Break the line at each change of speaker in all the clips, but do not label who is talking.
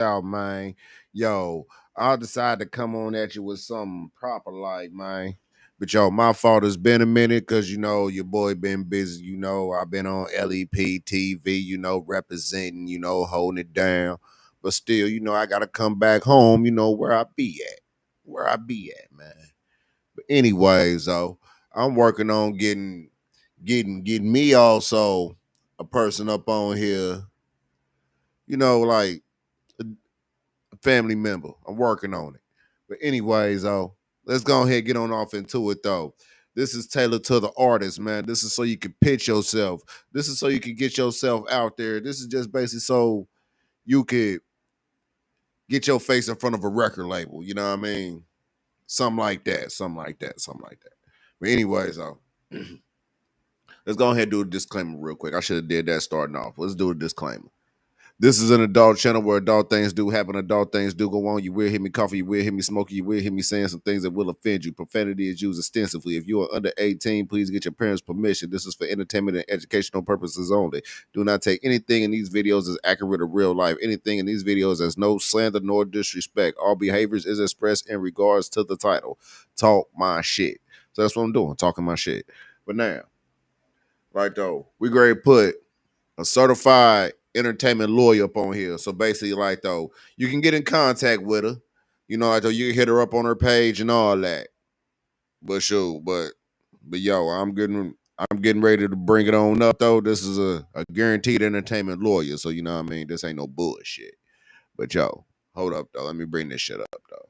out, man. Yo, I'll decide to come on at you with something proper, like, man. But yo, my fault. It's been a minute because your boy been busy. I've been on LEP TV. Representing. Holding it down. But still, I gotta come back home. Where I be at. Where I be at, man. But anyways, though, I'm working on getting me also a person up on here. Like family member. I'm working on it. But anyways, let's go ahead and get on off into it though. This is tailored to the artist, man. This is so you can pitch yourself. This is so you can get yourself out there. This is just basically so you could get your face in front of a record label. You know what I mean? Something like that. Something like that. Something like that. But anyways, let's go ahead and do a disclaimer real quick. I should have did that starting off. Let's do a disclaimer. This is an adult channel where adult things do happen, adult things do go on. You will hear me coughing, you will hear me smoking, you will hear me saying some things that will offend you. Profanity is used extensively. If you are under 18, please get your parents' permission. This is for entertainment and educational purposes only. Do not take anything in these videos as accurate or real life. Anything in these videos as no slander nor disrespect. All behaviors is expressed in regards to the title. Talk my shit. So that's what I'm doing, talking my shit. But now, right though, we going to put a certified entertainment lawyer up on here. So basically, like though, you can get in contact with her. Like though, you can hit her up on her page and all that. But sure, but yo, I'm getting ready to bring it on up though. This is a guaranteed entertainment lawyer. So you know what I mean? This ain't no bullshit. But yo, hold up though. Let me bring this shit up though.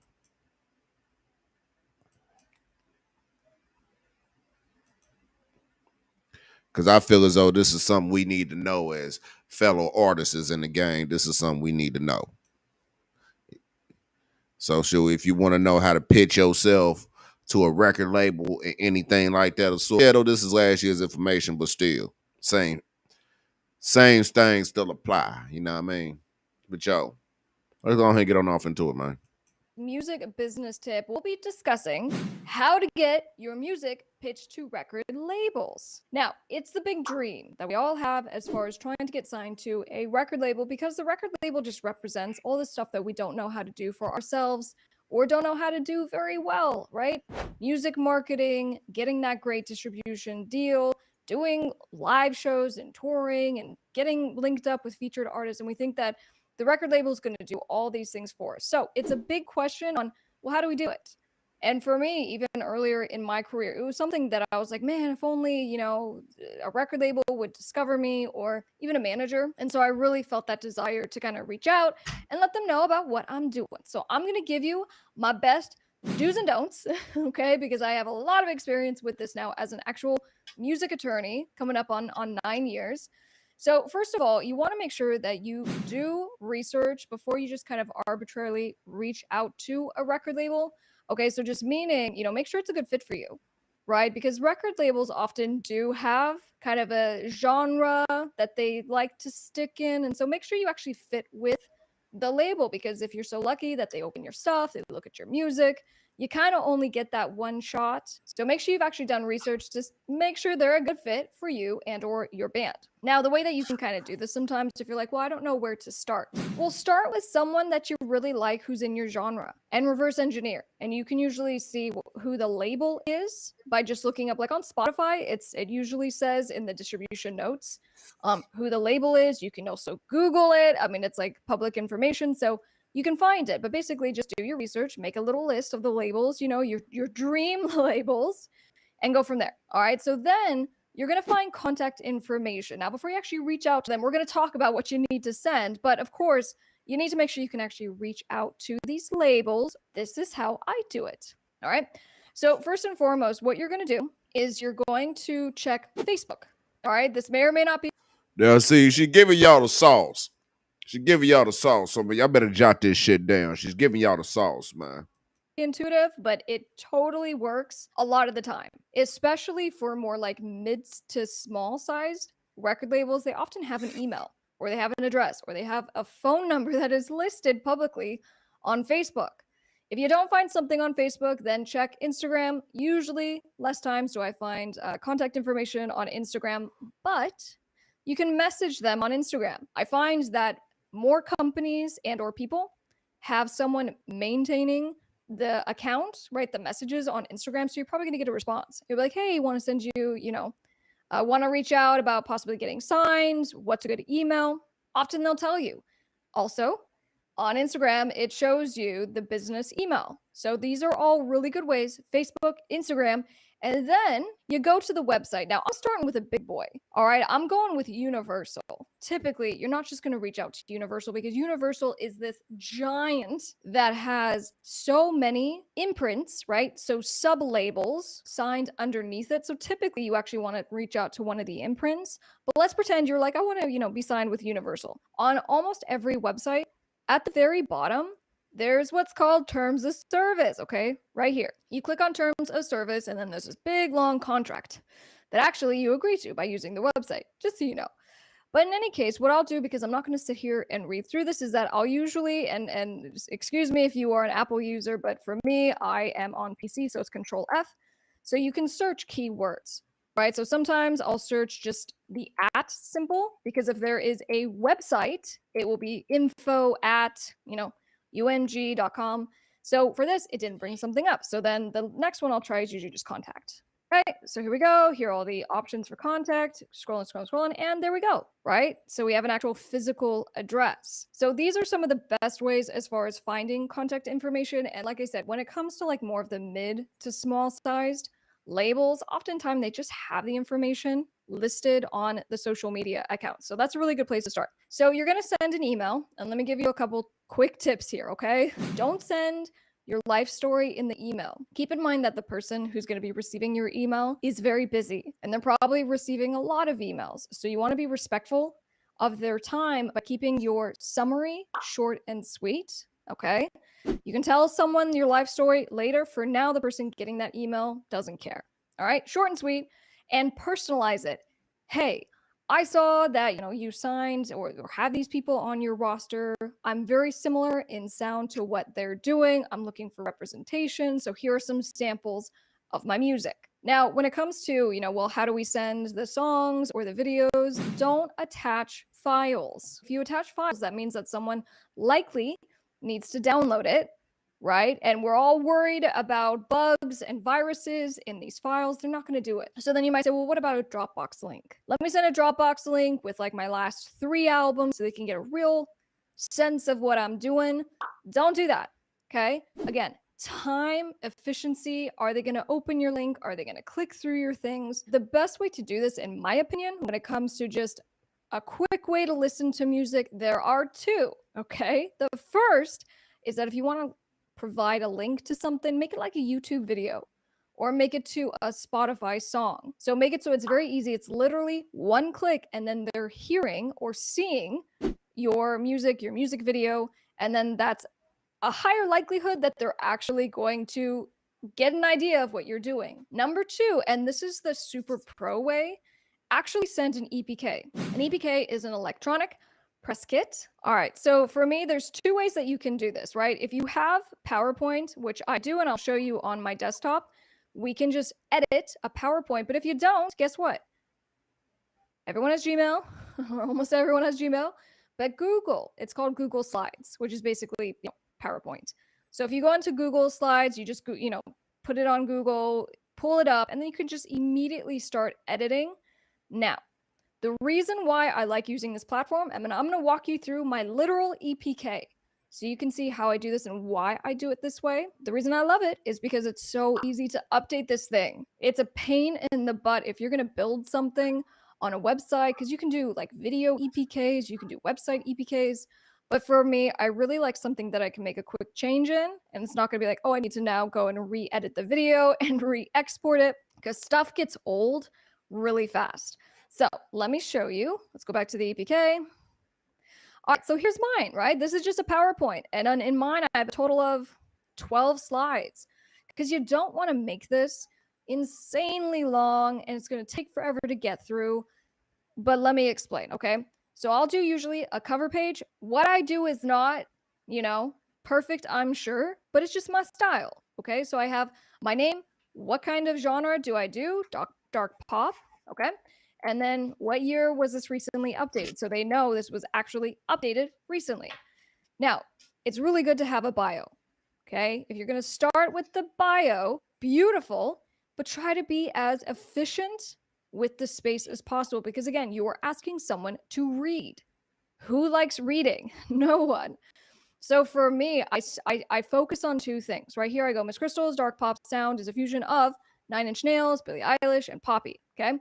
Cause I feel as though this is something we need to know as fellow artists in the game. This is something we need to know. So, sure, if you want to know how to pitch yourself to a record label and anything like that, yeah, though this is last year's information, but still, same things still apply. You know what I mean? But yo, let's go ahead and get on off into it, man.
Music business tip, we'll be discussing how to get your music pitched to record labels. Now, it's the big dream that we all have as far as trying to get signed to a record label, because the record label just represents all the stuff that we don't know how to do for ourselves or don't know how to do very well, right? Music marketing, getting that great distribution deal, doing live shows and touring and getting linked up with featured artists. And we think that the record label is going to do all these things for us. So it's a big question on, well, how do we do it? And for me, even earlier in my career, it was something that I was like, man, if only, a record label would discover me, or even a manager. And so I really felt that desire to kind of reach out and let them know about what I'm doing. So I'm going to give you my best do's and don'ts, okay? Because I have a lot of experience with this now as an actual music attorney, coming up on 9 years. So, first of all, you want to make sure that you do research before you just kind of arbitrarily reach out to a record label. Okay, so just meaning, make sure it's a good fit for you, right? Because record labels often do have kind of a genre that they like to stick in. And so make sure you actually fit with the label, because if you're so lucky that they open your stuff, they look at your music, you kind of only get that one shot. So make sure you've actually done research to make sure they're a good fit for you and or your band. Now, the way that you can kind of do this sometimes, if you're like, well, I don't know where to start. Well, start with someone that you really like who's in your genre and reverse engineer. And you can usually see who the label is by just looking up, like on Spotify, it usually says in the distribution notes who the label is. You can also Google it. I mean, it's like public information. So you can find it, but basically just do your research, make a little list of the labels, your dream labels, and go from there. All right. So then you're going to find contact information. Now, before you actually reach out to them, we're going to talk about what you need to send. But of course, you need to make sure you can actually reach out to these labels. This is how I do it. All right. So, first and foremost, what you're going to do is you're going to check Facebook. All right. This may or may not be.
Now, see, she giving y'all the sauce. She giving y'all the sauce. So, y'all better jot this shit down. She's giving y'all the sauce, man.
Intuitive, but it totally works a lot of the time, especially for more like mid to small sized record labels. They often have an email, or they have an address, or they have a phone number that is listed publicly on Facebook. If you don't find something on Facebook, then check Instagram. Usually, less times do I find contact information on Instagram, but you can message them on Instagram. I find that more companies and or people have someone maintaining the account, right? The messages on Instagram. So you're probably going to get a response. You'll be like, hey, want to send you, want to reach out about possibly getting signed. What's a good email? Often they'll tell you. Also, on Instagram, it shows you the business email. So these are all really good ways, Facebook, Instagram, and then you go to the website. Now, I'm starting with a big boy. All right, I'm going with Universal. Typically, you're not just going to reach out to Universal because Universal is this giant that has so many imprints, right? So sub labels signed underneath it. So typically, you actually want to reach out to one of the imprints. But let's pretend you're like, I want to, be signed with Universal. On almost every website, at the very bottom, there's what's called terms of service, okay? Right here. You click on terms of service, and then there's this big, long contract that actually you agree to by using the website, just so you know. But in any case, what I'll do, because I'm not going to sit here and read through this, is that I'll usually, and excuse me if you are an Apple user, but for me, I am on PC, so it's Control F. So you can search keywords, right? So sometimes I'll search just the @ symbol, because if there is a website, it will be info at, UNG.com. So for this, it didn't bring something up. So then the next one I'll try is usually just contact. Right, so here we go. Here are all the options for contact. Scrolling, and there we go, right? So we have an actual physical address. So these are some of the best ways as far as finding contact information. And like I said, when it comes to like more of the mid to small sized labels, oftentimes they just have the information listed on the social media accounts. So that's a really good place to start. So you're going to send an email, and let me give you a couple quick tips here, okay? Don't send your life story in the email. Keep in mind that the person who's going to be receiving your email is very busy, and they're probably receiving a lot of emails. So you want to be respectful of their time by keeping your summary short and sweet. Okay. You can tell someone your life story later. For now, the person getting that email doesn't care. All right. Short and sweet, and personalize it. Hey, I saw that you signed or have these people on your roster. I'm very similar in sound to what they're doing. I'm looking for representation. So here are some samples of my music. Now, when it comes to, how do we send the songs or the videos? Don't attach files. If you attach files, that means that someone likely needs to download it, right? And we're all worried about bugs and viruses in these files. They're not going to do it. So then you might say, well, what about a Dropbox link? Let me send a Dropbox link with like my last 3 albums so they can get a real sense of what I'm doing. Don't do that. Okay. Again, time, efficiency. Are they going to open your link? Are they going to click through your things? The best way to do this, in my opinion, when it comes to just a quick way to listen to music, there are 2. Okay. The first is that if you want to provide a link to something, make it like a YouTube video or make it to a Spotify song. So make it so it's very easy. It's literally one click, and then they're hearing or seeing your music video, and then that's a higher likelihood that they're actually going to get an idea of what you're doing. Number 2, and this is the super pro way, actually send an EPK. An EPK is an electronic press kit. All right, so for me, there's 2 ways that you can do this, right? If you have PowerPoint, which I do, and I'll show you on my desktop, we can just edit a PowerPoint. But if you don't, guess what? Everyone has Gmail, or almost everyone has Gmail, but Google, it's called Google Slides, which is basically PowerPoint. So if you go into Google Slides, you just put it on Google, pull it up, and then you can just immediately start editing. Now, the reason why I like using this platform, I'm going to walk you through my literal EPK so you can see how I do this and why I do it this way. The reason I love it is because it's so easy to update this thing. It's a pain in the butt if you're going to build something on a website, because you can do like video EPKs, you can do website EPKs. But for me, I really like something that I can make a quick change in, and it's not going to be like, oh, I need to now go and re-edit the video and re-export it, because stuff gets old really fast. So let me show you. Let's go back to the EPK. All right, so here's mine, right? This is just a PowerPoint. And in mine, I have a total of 12 slides, because you don't want to make this insanely long and it's going to take forever to get through. But let me explain, okay? So I'll do usually a cover page. What I do is not, perfect, I'm sure, but it's just my style, okay? So I have my name. What kind of genre do I do? Dark pop, okay? And then what year was this recently updated? So they know this was actually updated recently. Now, it's really good to have a bio. Okay. If you're going to start with the bio, beautiful, but try to be as efficient with the space as possible because, again, you are asking someone to read. Who likes reading? No one. So for me, I focus on two things. Right here, I go, Miss Crystal's dark pop sound is a fusion of Nine Inch Nails, Billie Eilish, and Poppy. Okay.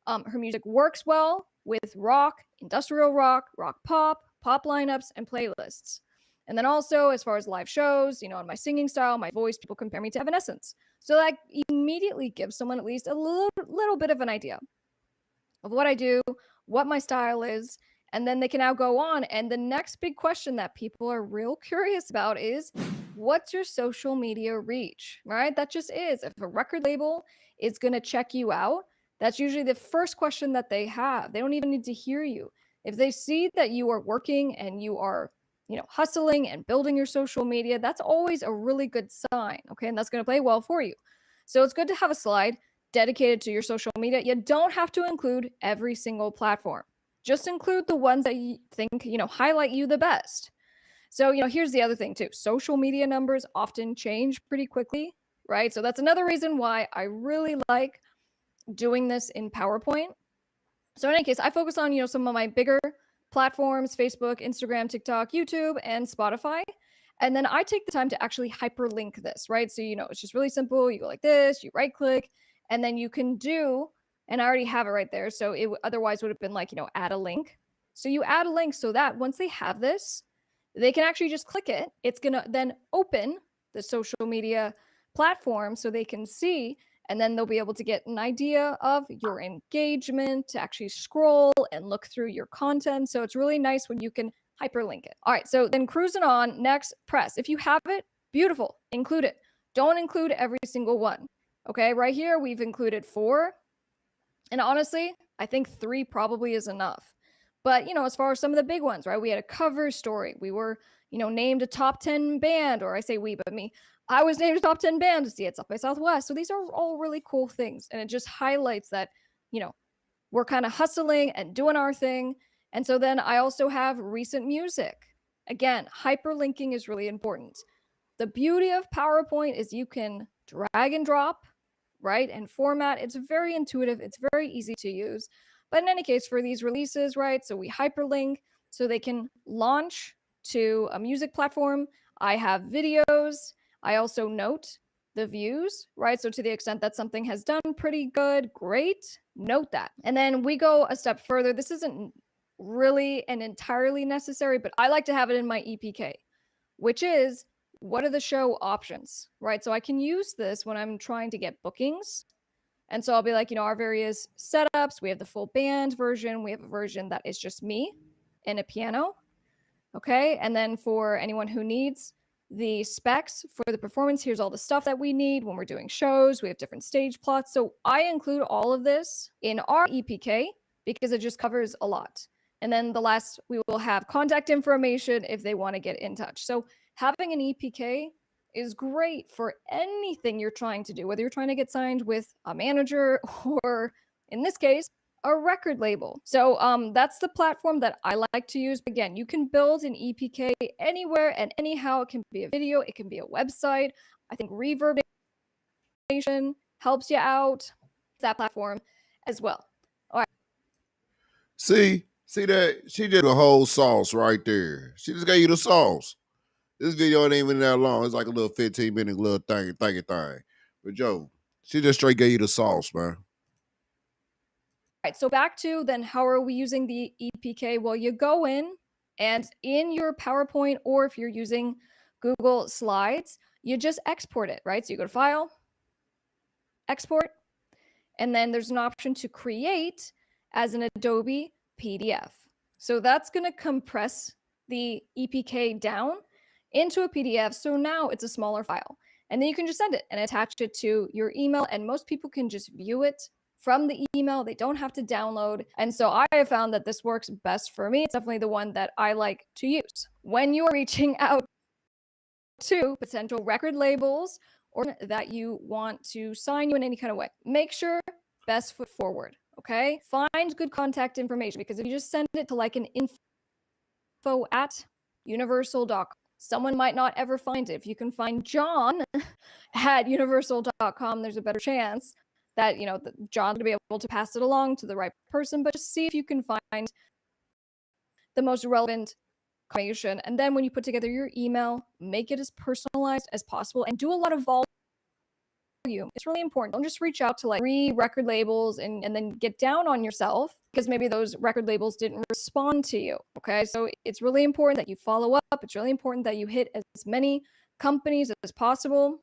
Her music works well with rock, industrial rock, rock pop, pop lineups, and playlists. And then also, as far as live shows, you know, on my singing style, my voice, people compare me to Evanescence. So that immediately gives someone at least a little bit of an idea of what I do, what my style is, and then they can now go on. And the next big question that people are real curious about is what's your social media reach, right? That just is. If a record label is going to check you out, that's usually the first question that they have. They don't even need to hear you. If they see that you are working and you are, you know, hustling and building your social media, that's always a really good sign. Okay. And that's going to play well for you. So it's good to have a slide dedicated to your social media. You don't have to include every single platform. Just include the ones that you think, you know, highlight you the best. So, you know, here's the other thing too. Social media numbers often change pretty quickly, right? So that's another reason why I really like doing this in PowerPoint. So in any case, I focus on, you know, some of my bigger platforms, Facebook, Instagram, TikTok, YouTube, and Spotify. And then I take the time to actually hyperlink this, right? So, you know, it's just really simple. You go like this, you right click, and then you can do, and I already have it right there. So it otherwise would have been like, you know, add a link. So you add a link so that once they have this, they can actually just click it. It's going to then open the social media platform so they can see, and then they'll be able to get an idea of your engagement, to actually scroll and look through your content. So it's really nice when you can hyperlink it. All right, so then cruising on, next, press. If you have it, beautiful, include it. Don't include every single one. Okay, right here, we've included 4. And honestly, I think 3 probably is enough. But, you know, as far as some of the big ones, right, we had a cover story. We were, you know, named a top 10 band, or I say we, but me. I was named a top 10 band to see it South by Southwest. So these are all really cool things. And it just highlights that, you know, we're kind of hustling and doing our thing. And so then I also have recent music. Again, hyperlinking is really important. The beauty of PowerPoint is you can drag and drop, right? And format. It's very intuitive. It's very easy to use. But in any case, for these releases, right? So we hyperlink so they can launch to a music platform. I have videos. I also note the views, right? So to the extent that something has done pretty good, great, note that. And then we go a step further. This isn't really and entirely necessary, but I like to have it in my EPK, which is what are the show options, right? So I can use this when I'm trying to get bookings. And so I'll be like, you know, our various setups. We have the full band version. We have a version that is just me and a piano. Okay. And then for anyone who needs the specs for the performance, here's all the stuff that we need when we're doing shows. We have different stage plots. So I include all of this in our EPK because it just covers a lot. And then the last, we will have contact information if they want to get in touch. So having an EPK is great for anything you're trying to do, whether you're trying to get signed with a manager or, in this case, a record label. So that's the platform that I like to use. Again, you can build an EPK anywhere and anyhow. It can be a video, it can be a website. I think Reverb Nation helps you out. That platform as well. All right.
See that? She did a whole sauce right there. She just gave you the sauce. This video ain't even that long. It's like a little 15-minute little thing. But Joe, she just straight gave you the sauce, man.
All right, so back to then how are we using the EPK? Well, you go in and in your PowerPoint, or if you're using Google Slides, you just export it, right? So you go to File, Export, and then there's an option to create as an Adobe PDF. So that's going to compress the EPK down into a PDF. So now it's a smaller file. And then you can just send it and attach it to your email. And most people can just view it from the email. They don't have to download. And so I have found that this works best for me. It's definitely the one that I like to use. When you're reaching out to potential record labels or that you want to sign you in any kind of way, make sure best foot forward. Okay, find good contact information, because if you just send it to like an info@universal.com, someone might not ever find it. If you can find John at universal.com, there's a better chance that, you know, John's gonna be able to pass it along to the right person. But just see if you can find the most relevant information. And then when you put together your email, make it as personalized as possible and do a lot of volume. It's really important. Don't just reach out to like 3 record labels and then get down on yourself because maybe those record labels didn't respond to you. Okay. So it's really important that you follow up. It's really important that you hit as many companies as possible.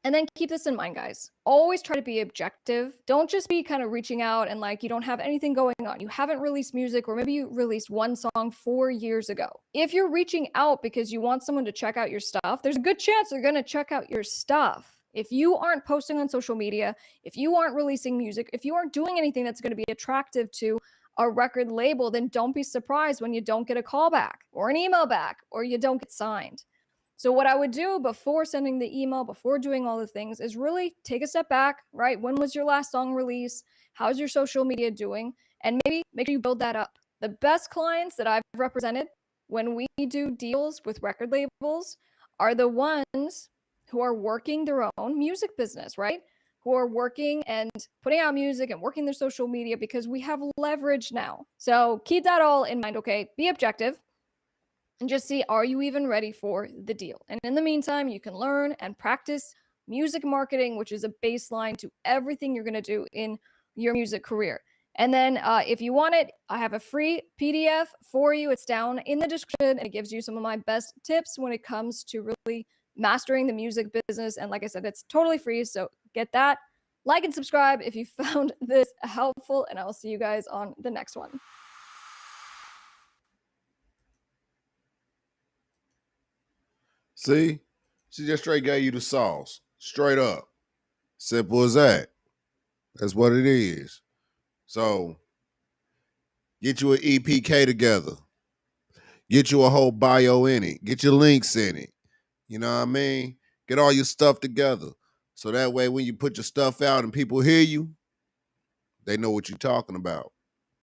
And then keep this in mind, guys. Always try to be objective. Don't just be kind of reaching out and like you don't have anything going on. You haven't released music, or maybe you released one song 4 years ago. If you're reaching out because you want someone to check out your stuff, there's a good chance they're going to check out your stuff. If you aren't posting on social media, if you aren't releasing music, if you aren't doing anything that's going to be attractive to a record label, then don't be surprised when you don't get a call back or an email back or you don't get signed. So what I would do before sending the email, before doing all the things, is really take a step back, right? When was your last song release? How's your social media doing? And maybe make sure you build that up. The best clients that I've represented when we do deals with record labels are the ones who are working their own music business, right? Who are working and putting out music and working their social media, because we have leverage now. So keep that all in mind, okay? Be objective and just see, are you even ready for the deal? And in the meantime, you can learn and practice music marketing, which is a baseline to everything you're going to do in your music career. And then if you want it, I have a free PDF for you. It's down in the description, and it gives you some of my best tips when it comes to really mastering the music business. And like I said, it's totally free. So get that. Like and subscribe if you found this helpful, and I will see you guys on the next one.
See? She just straight gave you the sauce. Straight up. Simple as that. That's what it is. So, get you an EPK together. Get you a whole bio in it. Get your links in it. You know what I mean? Get all your stuff together. So that way when you put your stuff out and people hear you, they know what you're talking about.